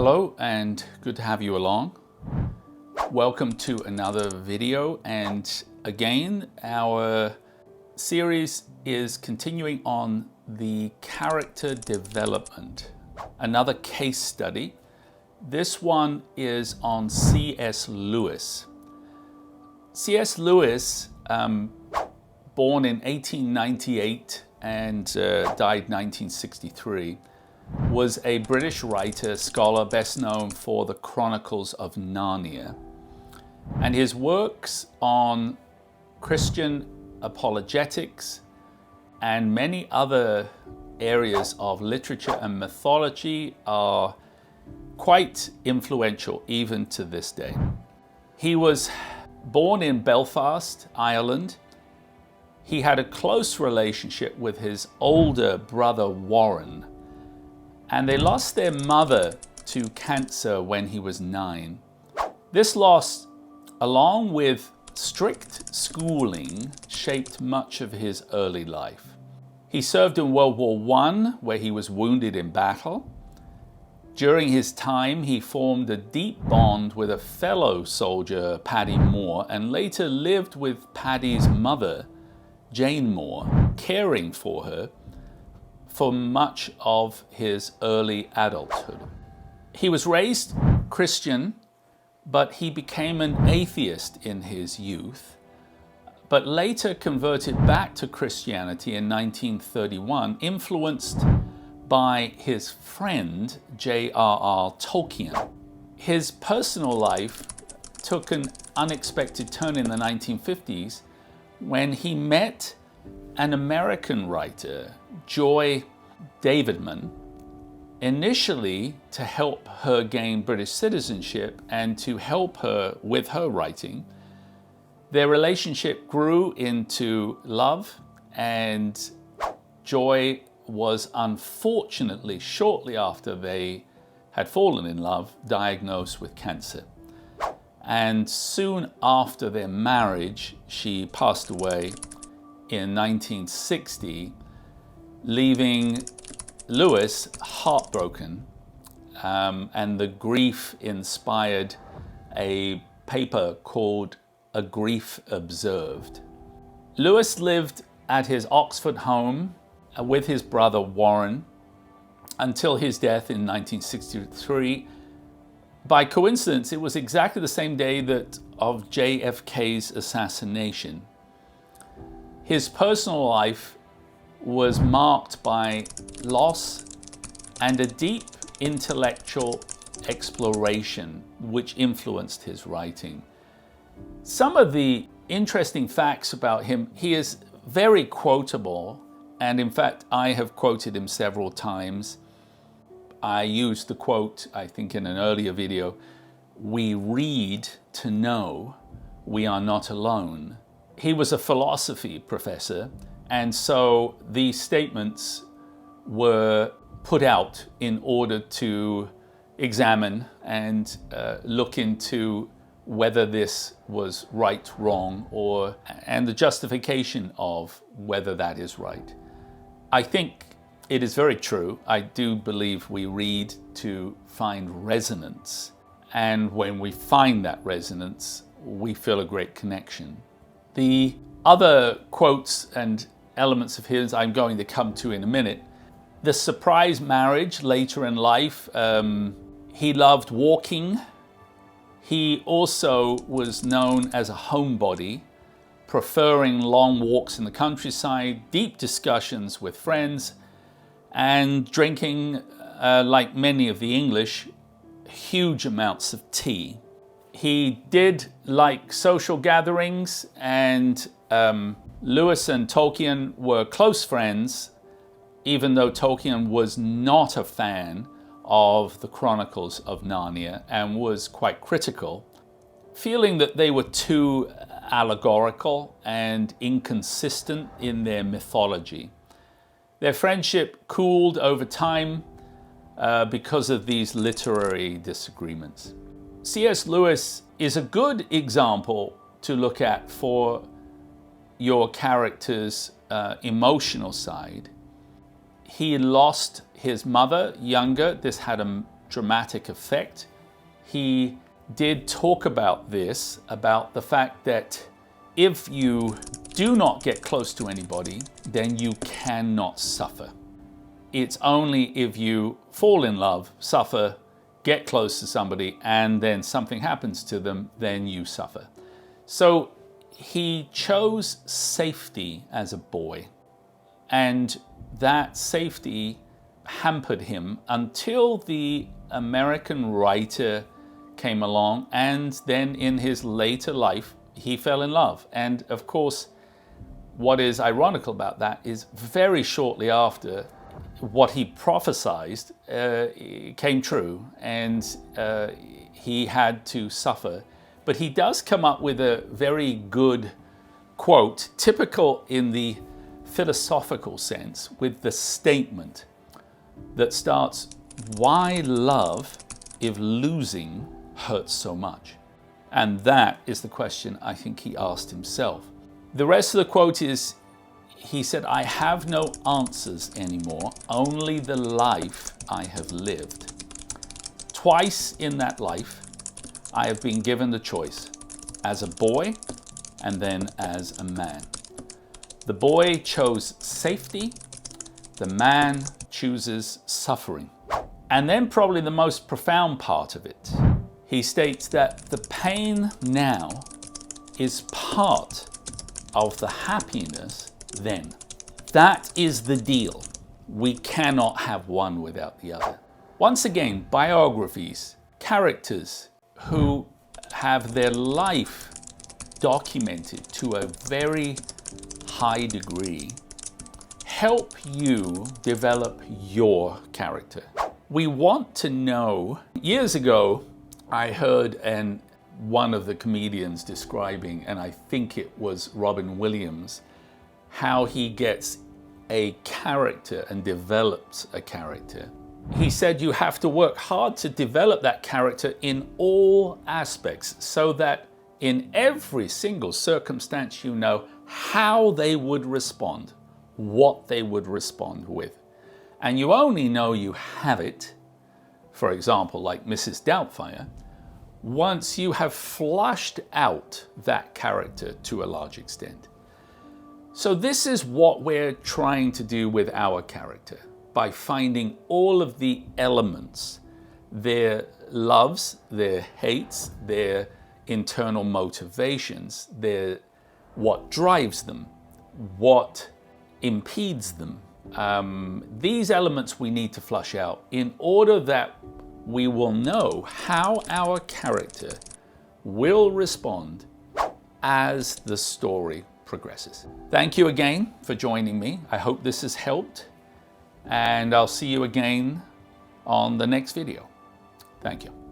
Hello and good to have you along. Welcome to another video, and again our series is continuing on the character development. Another case study. This one is on C.S. Lewis. C.S. Lewis, born in 1898 and died 1963, was a British writer, scholar, best known for the Chronicles of Narnia. And his works on Christian apologetics and many other areas of literature and mythology are quite influential even to this day. He was born in Belfast, Ireland. He had a close relationship with his older brother Warren, and they lost their mother to cancer when he was 9. This loss, along with strict schooling, shaped much of his early life. He served in World War I, where he was wounded in battle. During his time, he formed a deep bond with a fellow soldier, Paddy Moore, and later lived with Paddy's mother, Jane Moore, caring for her for much of his early adulthood. He was raised Christian, but he became an atheist in his youth, but later converted back to Christianity in 1931, influenced by his friend J.R.R. Tolkien. His personal life took an unexpected turn in the 1950s when he met an American writer, Joy Davidman, initially to help her gain British citizenship and to help her with her writing. Their relationship grew into love, and Joy was unfortunately, shortly after they had fallen in love, diagnosed with cancer. And soon after their marriage, she passed away in 1960, leaving Lewis heartbroken, and the grief inspired a paper called A Grief Observed. Lewis lived at his Oxford home with his brother Warren until his death in 1963. By coincidence, it was exactly the same day that of JFK's assassination. His personal life was marked by loss and a deep intellectual exploration which influenced his writing. Some of the interesting facts about him: he is very quotable, and in fact I have quoted him several times. I used the quote, I think in an earlier video, "We read to know we are not alone." He was a philosophy professor, and so these statements were put out in order to examine and look into whether this was right, wrong, and the justification of whether that is right. I think it is very true. I do believe we read to find resonance, and when we find that resonance, we feel a great connection. The other quotes and elements of his I'm going to come to in a minute. The surprise marriage later in life. He loved walking. He also was known as a homebody, preferring long walks in the countryside, deep discussions with friends, and drinking, like many of the English, huge amounts of tea. He did like social gatherings, and Lewis and Tolkien were close friends, even though Tolkien was not a fan of the Chronicles of Narnia and was quite critical, feeling that they were too allegorical and inconsistent in their mythology. Their friendship cooled over time because of these literary disagreements. C.S. Lewis is a good example to look at for your character's emotional side. He lost his mother younger. This had a dramatic effect. He did talk about this, about the fact that if you do not get close to anybody, then you cannot suffer. It's only if you fall in love, suffer, get close to somebody, and then something happens to them, then you suffer. So he chose safety as a boy, and that safety hampered him until the American writer came along, and then in his later life, he fell in love. And of course, what is ironical about that is very shortly after, what he prophesied came true, and he had to suffer. But he does come up with a very good quote, typical in the philosophical sense, with the statement that starts, "Why love if losing hurts so much?" And that is the question I think he asked himself. The rest of the quote is, he said, "I have no answers anymore, only the life I have lived. Twice in that life, I have been given the choice, as a boy and then as a man. The boy chose safety, the man chooses suffering." And then probably the most profound part of it, he states that the pain now is part of the happiness then. That is the deal. We cannot have one without the other. Once again, biographies, characters who have their life documented to a very high degree help you develop your character. We want to know. Years ago, I heard one of the comedians describing, and I think it was Robin Williams, how he gets a character and develops a character. He said you have to work hard to develop that character in all aspects, so that in every single circumstance you know how they would respond, what they would respond with. And you only know you have it, for example, like Mrs. Doubtfire, once you have flushed out that character to a large extent. So this is what we're trying to do with our character, by finding all of the elements, their loves, their hates, their internal motivations, what drives them, what impedes them. These elements we need to flush out in order that we will know how our character will respond as the story progresses. Thank you again for joining me. I hope this has helped, and I'll see you again on the next video. Thank you.